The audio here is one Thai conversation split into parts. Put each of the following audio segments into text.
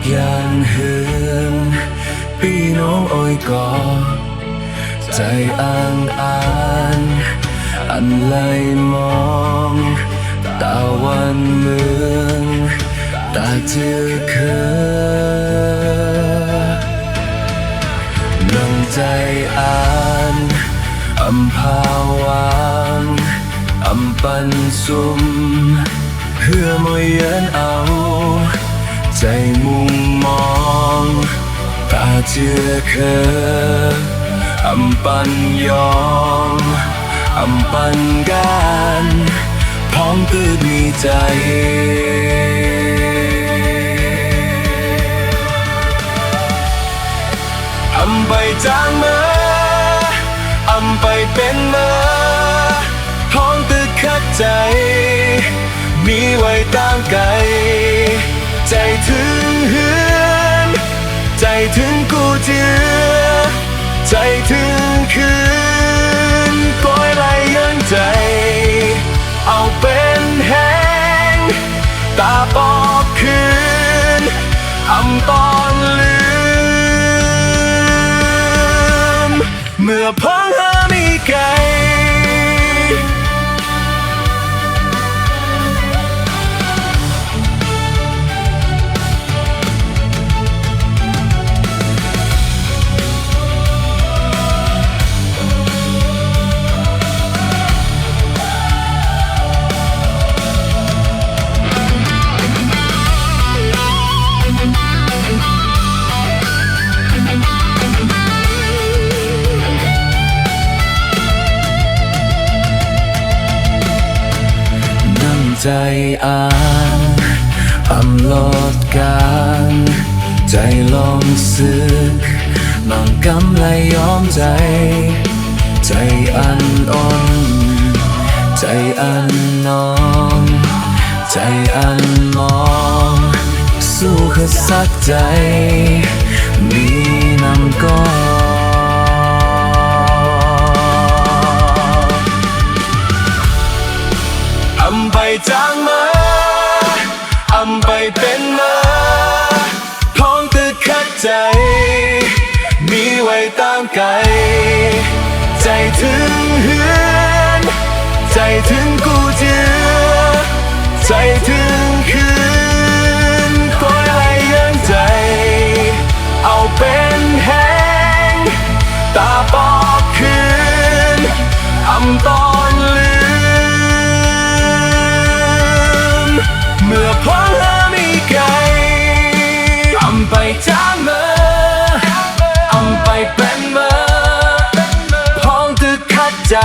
อย่างหืนปีน้องอ้อยก่อใจอ่างอันไหลมองตาวันเมืองตาเจือเคนั่งใจอำภาวางอำปันสุมเพื่อมวยเยินเอาใจมุงมองตาเจือเคอำปันยอมอำปันกันพร้อมตื่นมีใจอำไปจางเมื่ออำไปเป็นเมื่อท้องตึกคัดใจมีไว้ตามไกลใจถึงเฮือนใจถึงกูเจือใจถึงคืนก้อยไหลยันใจเอาเป็นแห้งตาปอกคืนอำตอนลืมเมื่อพังหามีไกลใจอำลอดการใจลองสึกนอนกำไรยอมใจอันอ่อนใจอันนองใจอันมองสู้คือสักใจมีนำก้อนอำไปจางเมื่ออำไปเป็นเมื่อท้องตึกคัดใจมีไว้ตามไกลใจถึงเฮือนใจถึงกูเจือใจถึงคืนคอยไหลยันใจเอาเป็นแห้งตาปอกคืนอำตอนลืมเมื่อพ้องหามีไกลอำไปจางเมื่ออำไปเป็นเมื่อพ้องตึกคัดใจ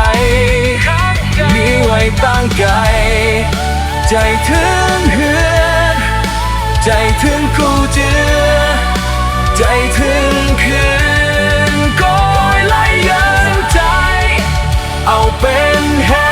มีไว้ตั้งไกลใจถึงเฮือนใจถึงกูเจือใจถึงคืนก้อยไหลยันใจเอาเป็นแห้